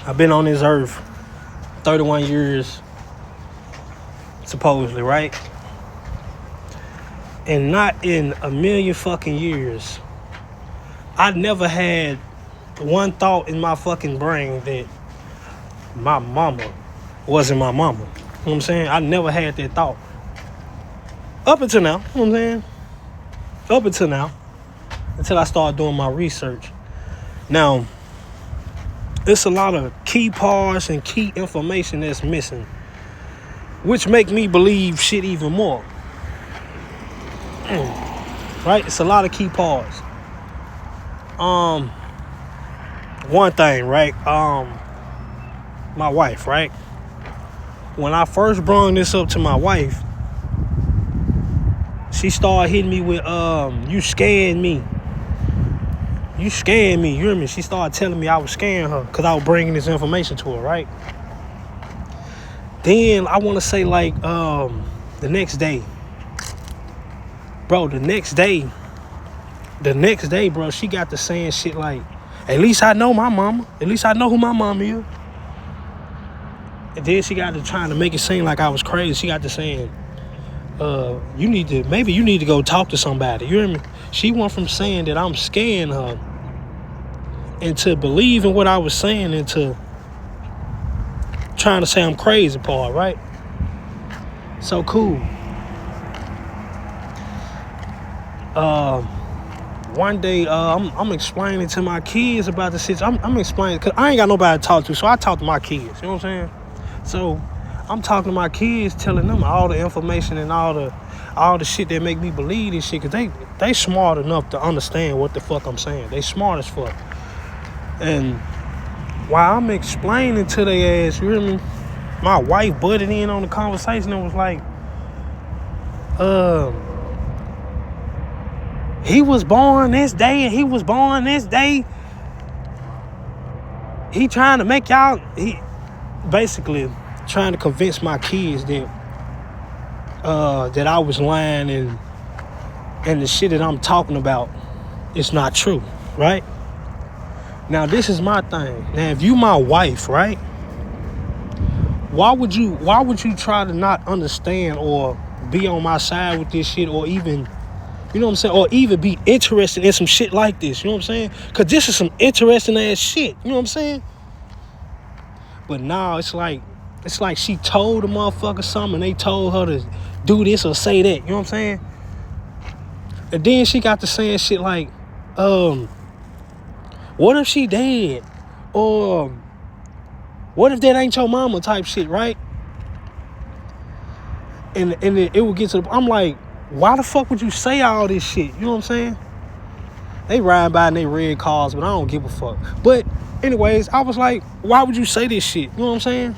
I've been on this earth 31 years, supposedly, right? And not in a million fucking years, I never had one thought in my fucking brain that my mama wasn't my mama. You know what I'm saying? I never had that thought. Up until now, you know what I'm saying? Up until now. Until I started doing my research. Now, it's a lot of key parts and key information that's missing, which make me believe shit even more. Right? It's a lot of key parts. One thing, right? My wife, right? When I first brought this up to my wife, she started hitting me with, you scared me. You scared me, you hear me? She started telling me I was scaring her because I was bringing this information to her, right? Then I want to say like the next day. Bro, the next day, bro, she got to saying shit like, at least I know my mama. At least I know who my mama is. And then she got to trying to make it seem like I was crazy. She got to saying, maybe you need to go talk to somebody. You hear me? She went from saying that I'm scaring her into believing what I was saying into trying to say I'm crazy part, right? So cool. One day, I'm explaining to my kids about the situation. I'm explaining, because I ain't got nobody to talk to, so I talk to my kids, you know what I'm saying? So I'm talking to my kids, telling them all the information and all the shit that make me believe this shit, because they smart enough to understand what the fuck I'm saying. They smart as fuck. And while I'm explaining to their ass, you hear me? My wife butted in on the conversation and was like, he was born this day and he was born this day. He trying to make y'all, he basically trying to convince my kids that I was lying and the shit that I'm talking about is not true, right? Now this is my thing. Now if you my wife, right? Why would you try to not understand or be on my side with this shit, or even, you know what I'm saying, or even be interested in some shit like this, you know what I'm saying? Because this is some interesting ass shit, you know what I'm saying? But now it's like she told the motherfucker something and they told her to do this or say that, you know what I'm saying? And then she got to saying shit like, what if she dead? Or what if that ain't your mama type shit, right? And it would get to the, I'm like, why the fuck would you say all this shit? You know what I'm saying? They ride by in they red cars, but I don't give a fuck. But anyways, I was like, why would you say this shit? You know what I'm saying?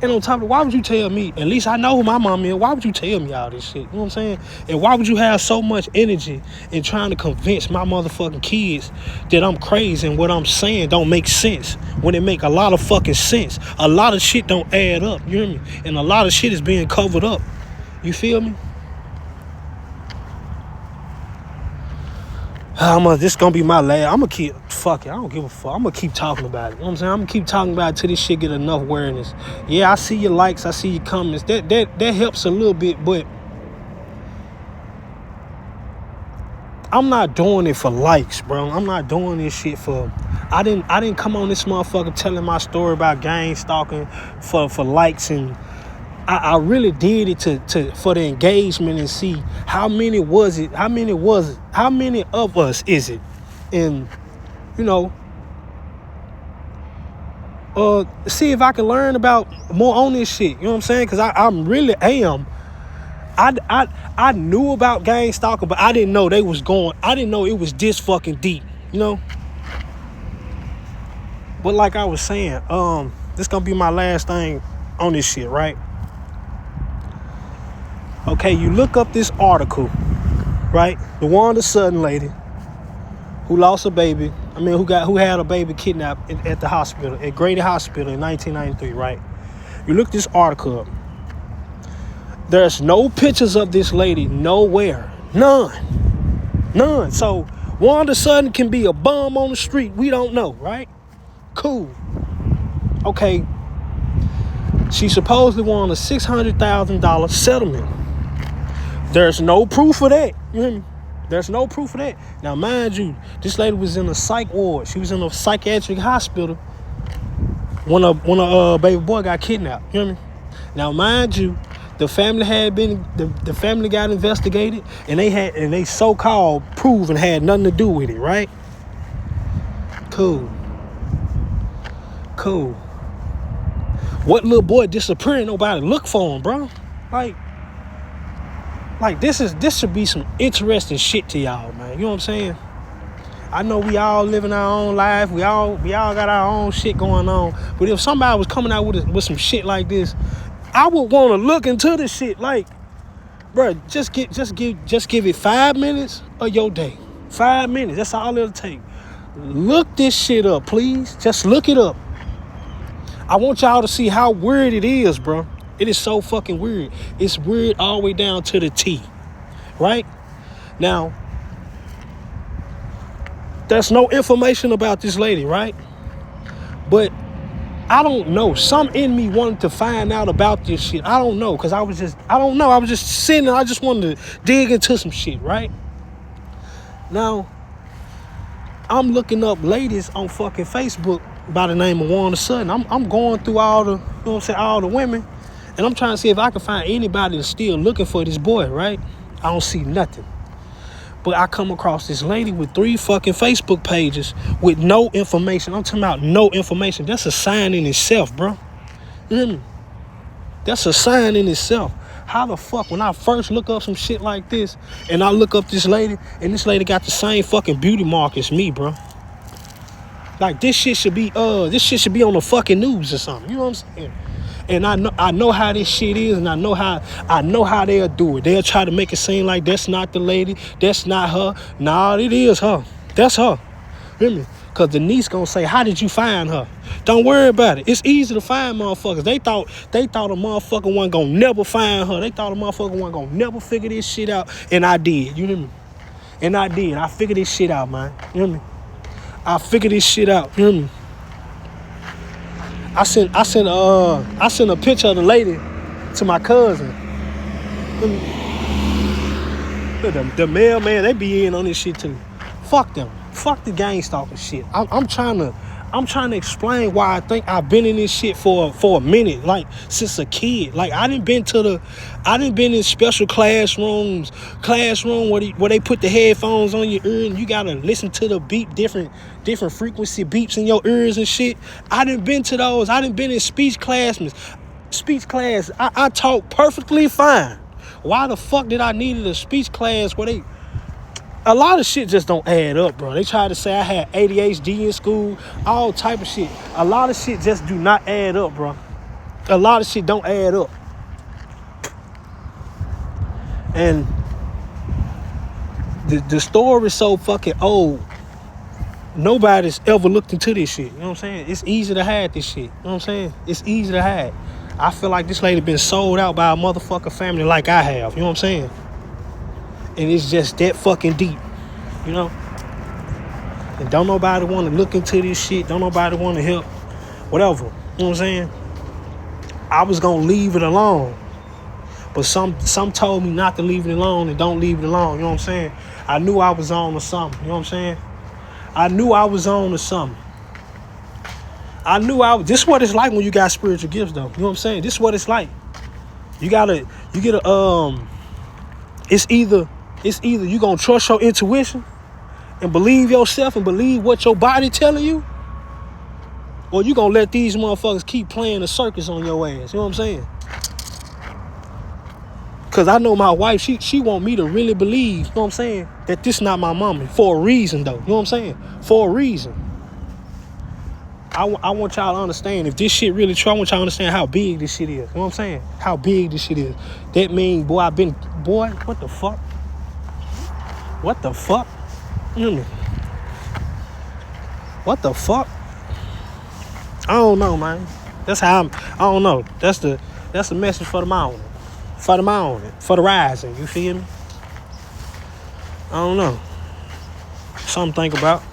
And on top of it, why would you tell me? At least I know who my mom is. Why would you tell me all this shit? You know what I'm saying? And why would you have so much energy in trying to convince my motherfucking kids that I'm crazy and what I'm saying don't make sense, when it make a lot of fucking sense? A lot of shit don't add up, you hear me? And a lot of shit is being covered up. You feel me? This gonna be my last. I'm gonna keep, fuck it, I don't give a fuck. I'm gonna keep talking about it. You know what I'm saying? I'm gonna keep talking about it till this shit get enough awareness. Yeah, I see your likes, I see your comments. That helps a little bit, but I'm not doing it for likes, bro. I'm not doing this shit for, I didn't come on this motherfucker telling my story about gang stalking for likes, and I really did it to for the engagement and see how many of us is it, and you know, see if I can learn about more on this shit. You know what I'm saying? Because I'm really am. I knew about gang stalking, but I didn't know I didn't know it was this fucking deep, you know. But like I was saying, this gonna be my last thing on this shit, right? Okay, you look up this article, right? The Wanda Sutton lady who lost a baby. Who had a baby kidnapped at the hospital, at Grady Hospital in 1993, right? You look this article up. There's no pictures of this lady nowhere. None. So Wanda Sutton can be a bum on the street. We don't know, right? Cool. Okay, she supposedly won a $600,000 settlement. There's no proof of that. You hear me? There's no proof of that. Now, mind you, this lady was in a psych ward. She was in a psychiatric hospital when a baby boy got kidnapped. You hear me? Now, mind you, the family the family got investigated, and they so-called proven had nothing to do with it, right? Cool. What little boy disappearing? Nobody look for him, bro. Like this should be some interesting shit to y'all, man. You know what I'm saying? I know we all living our own life. We all got our own shit going on. But if somebody was coming out with some shit like this, I would want to look into this shit. Like, bro, just give it 5 minutes of your day. 5 minutes. That's all it'll take. Look this shit up, please. Just look it up. I want y'all to see how weird it is, bro. It is so fucking weird. It's weird all the way down to the T. Right? Now, there's no information about this lady, right? But I don't know. Some in me wanted to find out about this shit. I don't know. Because I was just sitting and I just wanted to dig into some shit, right? Now, I'm looking up ladies on fucking Facebook by the name of Wanda Sutton. I'm going through all the, you know what I'm saying, all the women. And I'm trying to see if I can find anybody that's still looking for this boy, right? I don't see nothing. But I come across this lady with 3 fucking Facebook pages with no information. I'm talking about no information. That's a sign in itself, bro. That's a sign in itself. How the fuck, when I first look up some shit like this, and I look up this lady, and this lady got the same fucking beauty mark as me, bro. Like, this shit should be on the fucking news or something. You know what I'm saying? And I know how this shit is, and I know how they'll do it. They'll try to make it seem like that's not the lady, that's not her. Nah, it is her. That's her. Hear me? Cause the niece gonna say, "How did you find her?" Don't worry about it. It's easy to find motherfuckers. They thought a motherfucker wasn't gonna never find her. They thought a motherfucker wasn't gonna never figure this shit out, and I did. You hear me? And I did. I figured this shit out, man. You hear me? I figured this shit out. You hear me? I sent a picture of the lady to my cousin. The mailman, they be in on this shit too. Fuck them. Fuck the Gangstalking shit. I'm trying to explain why I think I've been in this shit for a minute, like since a kid. Like I done been in special classrooms where they put the headphones on your ear and you gotta listen to the beep, different frequency beeps in your ears and shit. I done been to those. I done been in speech class. I talk perfectly fine. Why the fuck did I need a speech class where a lot of shit just don't add up, bro. They tried to say I had ADHD in school, all type of shit. A lot of shit just do not add up, bro. A lot of shit don't add up. And the story's so fucking old. Nobody's ever looked into this shit. You know what I'm saying? It's easy to hide this shit. You know what I'm saying? It's easy to hide. I feel like this lady been sold out by a motherfucking family like I have. You know what I'm saying? And it's just that fucking deep, you know? And don't nobody want to look into this shit. Don't nobody want to help. Whatever. You know what I'm saying? I was going to leave it alone. But some told me not to leave it alone and don't leave it alone. You know what I'm saying? I knew I was on to something. You know what I'm saying? I knew I was on to something. This is what it's like when you got spiritual gifts, though. You know what I'm saying? This is what it's like. It's either you gonna trust your intuition and believe yourself and believe what your body telling you, or you gonna let these motherfuckers keep playing the circus on your ass. You know what I'm saying? Cause I know my wife, she want me to really believe, you know what I'm saying, that this not my mama for a reason though. You know what I'm saying? For a reason. I want y'all to understand, if this shit really true, I want y'all to understand how big this shit is. You know what I'm saying? How big this shit is. That mean, boy, what the fuck? What the fuck? What the fuck? I don't know, man. I don't know. That's the message for the morning. For the morning. For the rising. You feel me? I don't know. Something to think about.